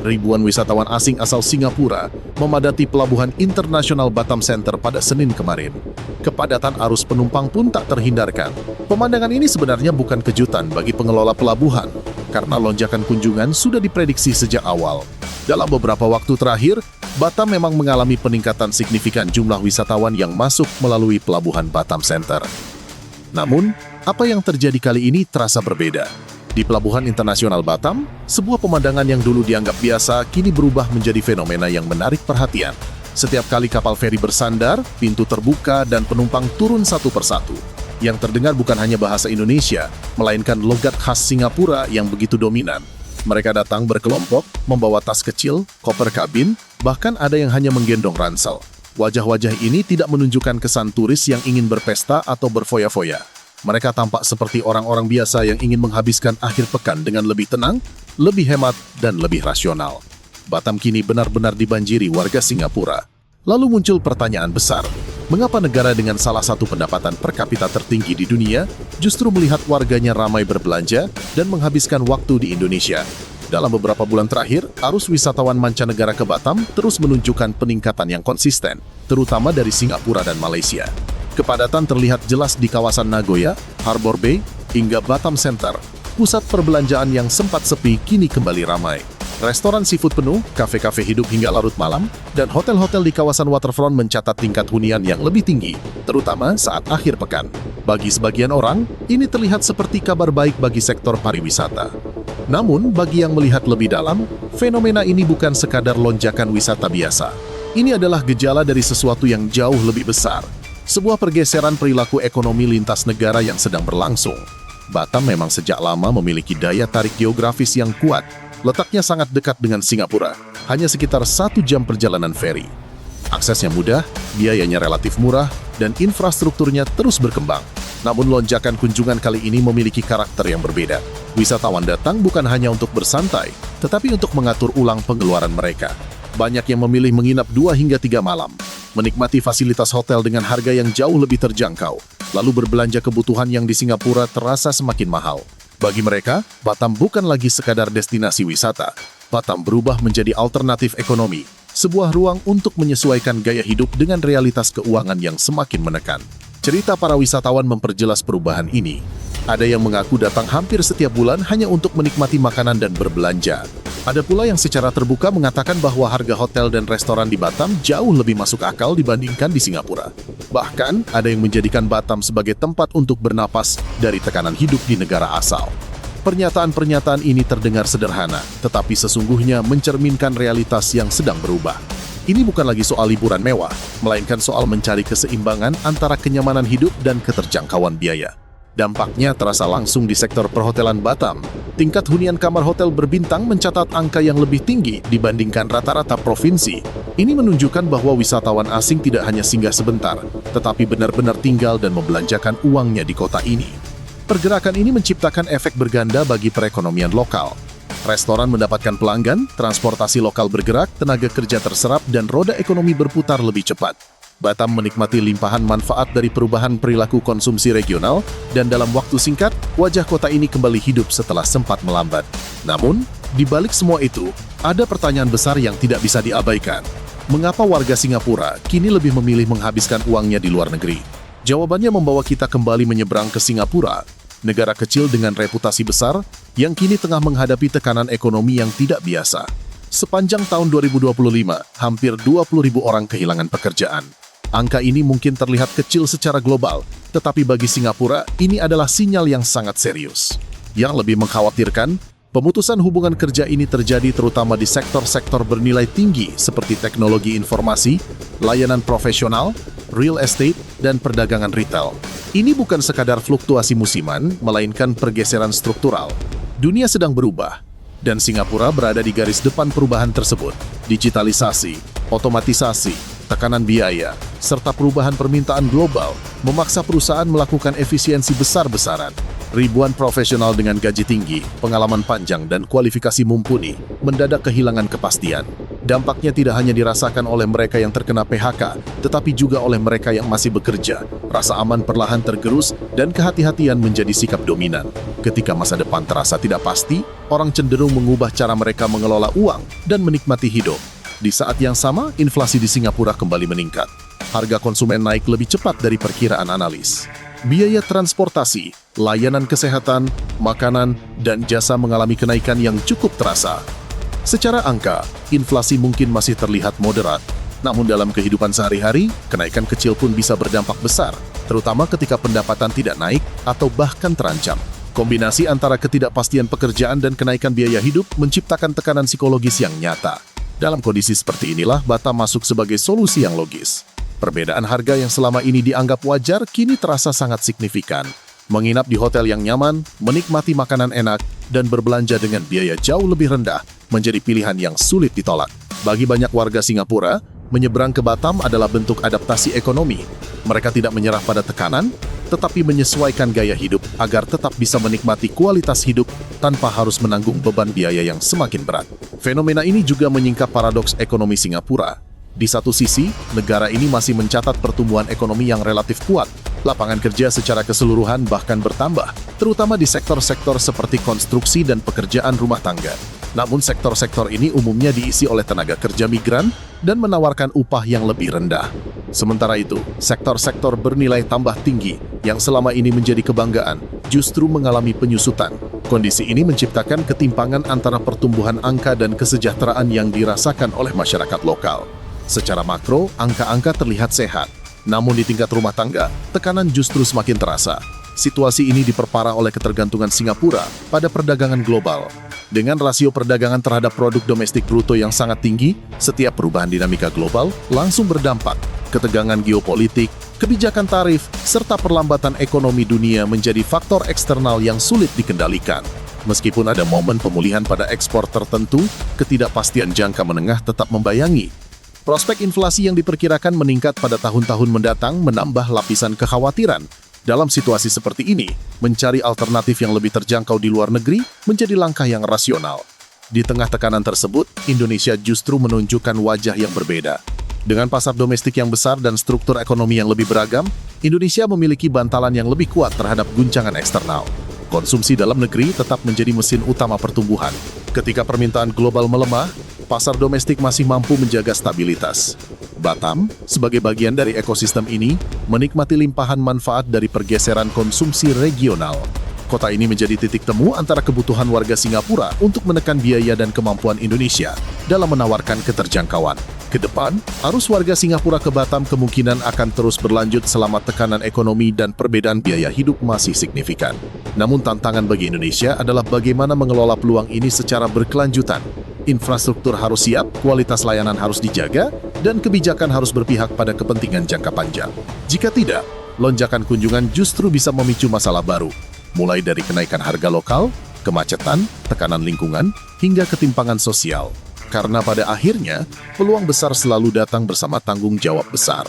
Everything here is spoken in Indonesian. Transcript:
Ribuan wisatawan asing asal Singapura memadati Pelabuhan Internasional Batam Center pada Senin kemarin. Kepadatan arus penumpang pun tak terhindarkan. Pemandangan ini sebenarnya bukan kejutan bagi pengelola pelabuhan, karena lonjakan kunjungan sudah diprediksi sejak awal. Dalam beberapa waktu terakhir, Batam memang mengalami peningkatan signifikan jumlah wisatawan yang masuk melalui Pelabuhan Batam Center. Namun, apa yang terjadi kali ini terasa berbeda. Di Pelabuhan Internasional Batam, sebuah pemandangan yang dulu dianggap biasa kini berubah menjadi fenomena yang menarik perhatian. Setiap kali kapal feri bersandar, pintu terbuka dan penumpang turun satu persatu. Yang terdengar bukan hanya bahasa Indonesia, melainkan logat khas Singapura yang begitu dominan. Mereka datang berkelompok, membawa tas kecil, koper kabin, bahkan ada yang hanya menggendong ransel. Wajah-wajah ini tidak menunjukkan kesan turis yang ingin berpesta atau berfoya-foya. Mereka tampak seperti orang-orang biasa yang ingin menghabiskan akhir pekan dengan lebih tenang, lebih hemat, dan lebih rasional. Batam kini benar-benar dibanjiri warga Singapura. Lalu muncul pertanyaan besar, mengapa negara dengan salah satu pendapatan per kapita tertinggi di dunia justru melihat warganya ramai berbelanja dan menghabiskan waktu di Indonesia? Dalam beberapa bulan terakhir, arus wisatawan mancanegara ke Batam terus menunjukkan peningkatan yang konsisten, terutama dari Singapura dan Malaysia. Kepadatan terlihat jelas di kawasan Nagoya, Harbour Bay, hingga Batam Center. Pusat perbelanjaan yang sempat sepi kini kembali ramai. Restoran seafood penuh, kafe-kafe hidup hingga larut malam, dan hotel-hotel di kawasan waterfront mencatat tingkat hunian yang lebih tinggi, terutama saat akhir pekan. Bagi sebagian orang, ini terlihat seperti kabar baik bagi sektor pariwisata. Namun, bagi yang melihat lebih dalam, fenomena ini bukan sekadar lonjakan wisata biasa. Ini adalah gejala dari sesuatu yang jauh lebih besar. Sebuah pergeseran perilaku ekonomi lintas negara yang sedang berlangsung. Batam memang sejak lama memiliki daya tarik geografis yang kuat. Letaknya sangat dekat dengan Singapura, hanya sekitar 1 jam perjalanan feri. Aksesnya mudah, biayanya relatif murah, dan infrastrukturnya terus berkembang. Namun lonjakan kunjungan kali ini memiliki karakter yang berbeda. Wisatawan datang bukan hanya untuk bersantai, tetapi untuk mengatur ulang pengeluaran mereka. Banyak yang memilih menginap 2 hingga 3 malam, menikmati fasilitas hotel dengan harga yang jauh lebih terjangkau, lalu berbelanja kebutuhan yang di Singapura terasa semakin mahal. Bagi mereka, Batam bukan lagi sekadar destinasi wisata. Batam berubah menjadi alternatif ekonomi, sebuah ruang untuk menyesuaikan gaya hidup dengan realitas keuangan yang semakin menekan. Cerita para wisatawan memperjelas perubahan ini. Ada yang mengaku datang hampir setiap bulan hanya untuk menikmati makanan dan berbelanja. Ada pula yang secara terbuka mengatakan bahwa harga hotel dan restoran di Batam jauh lebih masuk akal dibandingkan di Singapura. Bahkan, ada yang menjadikan Batam sebagai tempat untuk bernapas dari tekanan hidup di negara asal. Pernyataan-pernyataan ini terdengar sederhana, tetapi sesungguhnya mencerminkan realitas yang sedang berubah. Ini bukan lagi soal liburan mewah, melainkan soal mencari keseimbangan antara kenyamanan hidup dan keterjangkauan biaya. Dampaknya terasa langsung di sektor perhotelan Batam. Tingkat hunian kamar hotel berbintang mencatat angka yang lebih tinggi dibandingkan rata-rata provinsi. Ini menunjukkan bahwa wisatawan asing tidak hanya singgah sebentar, tetapi benar-benar tinggal dan membelanjakan uangnya di kota ini. Pergerakan ini menciptakan efek berganda bagi perekonomian lokal. Restoran mendapatkan pelanggan, transportasi lokal bergerak, tenaga kerja terserap, dan roda ekonomi berputar lebih cepat. Batam menikmati limpahan manfaat dari perubahan perilaku konsumsi regional, dan dalam waktu singkat, wajah kota ini kembali hidup setelah sempat melambat. Namun, di balik semua itu, ada pertanyaan besar yang tidak bisa diabaikan. Mengapa warga Singapura kini lebih memilih menghabiskan uangnya di luar negeri? Jawabannya membawa kita kembali menyeberang ke Singapura, negara kecil dengan reputasi besar yang kini tengah menghadapi tekanan ekonomi yang tidak biasa. Sepanjang tahun 2025, hampir 20.000 orang kehilangan pekerjaan. Angka ini mungkin terlihat kecil secara global, tetapi bagi Singapura, ini adalah sinyal yang sangat serius. Yang lebih mengkhawatirkan, pemutusan hubungan kerja ini terjadi terutama di sektor-sektor bernilai tinggi seperti teknologi informasi, layanan profesional, real estate, dan perdagangan retail. Ini bukan sekadar fluktuasi musiman, melainkan pergeseran struktural. Dunia sedang berubah, dan Singapura berada di garis depan perubahan tersebut. Digitalisasi, otomatisasi, tekanan biaya, serta perubahan permintaan global memaksa perusahaan melakukan efisiensi besar-besaran. Ribuan profesional dengan gaji tinggi, pengalaman panjang, dan kualifikasi mumpuni mendadak kehilangan kepastian. Dampaknya tidak hanya dirasakan oleh mereka yang terkena PHK, tetapi juga oleh mereka yang masih bekerja. Rasa aman perlahan tergerus dan kehati-hatian menjadi sikap dominan. Ketika masa depan terasa tidak pasti, orang cenderung mengubah cara mereka mengelola uang dan menikmati hidup. Di saat yang sama, inflasi di Singapura kembali meningkat. Harga konsumen naik lebih cepat dari perkiraan analis. Biaya transportasi, layanan kesehatan, makanan, dan jasa mengalami kenaikan yang cukup terasa. Secara angka, inflasi mungkin masih terlihat moderat, namun dalam kehidupan sehari-hari, kenaikan kecil pun bisa berdampak besar, terutama ketika pendapatan tidak naik atau bahkan terancam. Kombinasi antara ketidakpastian pekerjaan dan kenaikan biaya hidup menciptakan tekanan psikologis yang nyata. Dalam kondisi seperti inilah Batam masuk sebagai solusi yang logis. Perbedaan harga yang selama ini dianggap wajar kini terasa sangat signifikan. Menginap di hotel yang nyaman, menikmati makanan enak, dan berbelanja dengan biaya jauh lebih rendah menjadi pilihan yang sulit ditolak. Bagi banyak warga Singapura, menyeberang ke Batam adalah bentuk adaptasi ekonomi. Mereka tidak menyerah pada tekanan, tetapi menyesuaikan gaya hidup agar tetap bisa menikmati kualitas hidup tanpa harus menanggung beban biaya yang semakin berat. Fenomena ini juga menyingkap paradoks ekonomi Singapura. Di satu sisi, negara ini masih mencatat pertumbuhan ekonomi yang relatif kuat. Lapangan kerja secara keseluruhan bahkan bertambah, terutama di sektor-sektor seperti konstruksi dan pekerjaan rumah tangga. Namun sektor-sektor ini umumnya diisi oleh tenaga kerja migran dan menawarkan upah yang lebih rendah. Sementara itu, sektor-sektor bernilai tambah tinggi yang selama ini menjadi kebanggaan justru mengalami penyusutan. Kondisi ini menciptakan ketimpangan antara pertumbuhan angka dan kesejahteraan yang dirasakan oleh masyarakat lokal. Secara makro, angka-angka terlihat sehat. Namun di tingkat rumah tangga, tekanan justru semakin terasa. Situasi ini diperparah oleh ketergantungan Singapura pada perdagangan global. Dengan rasio perdagangan terhadap produk domestik bruto yang sangat tinggi, setiap perubahan dinamika global langsung berdampak. Ketegangan geopolitik, kebijakan tarif, serta perlambatan ekonomi dunia menjadi faktor eksternal yang sulit dikendalikan. Meskipun ada momen pemulihan pada ekspor tertentu, ketidakpastian jangka menengah tetap membayangi. Prospek inflasi yang diperkirakan meningkat pada tahun-tahun mendatang menambah lapisan kekhawatiran. Dalam situasi seperti ini, mencari alternatif yang lebih terjangkau di luar negeri menjadi langkah yang rasional. Di tengah tekanan tersebut, Indonesia justru menunjukkan wajah yang berbeda. Dengan pasar domestik yang besar dan struktur ekonomi yang lebih beragam, Indonesia memiliki bantalan yang lebih kuat terhadap guncangan eksternal. Konsumsi dalam negeri tetap menjadi mesin utama pertumbuhan. Ketika permintaan global melemah, pasar domestik masih mampu menjaga stabilitas. Batam, sebagai bagian dari ekosistem ini, menikmati limpahan manfaat dari pergeseran konsumsi regional. Kota ini menjadi titik temu antara kebutuhan warga Singapura untuk menekan biaya dan kemampuan Indonesia dalam menawarkan keterjangkauan. Kedepan, arus warga Singapura ke Batam kemungkinan akan terus berlanjut selama tekanan ekonomi dan perbedaan biaya hidup masih signifikan. Namun tantangan bagi Indonesia adalah bagaimana mengelola peluang ini secara berkelanjutan. Infrastruktur harus siap, kualitas layanan harus dijaga, dan kebijakan harus berpihak pada kepentingan jangka panjang. Jika tidak, lonjakan kunjungan justru bisa memicu masalah baru, mulai dari kenaikan harga lokal, kemacetan, tekanan lingkungan, hingga ketimpangan sosial. Karena pada akhirnya, peluang besar selalu datang bersama tanggung jawab besar.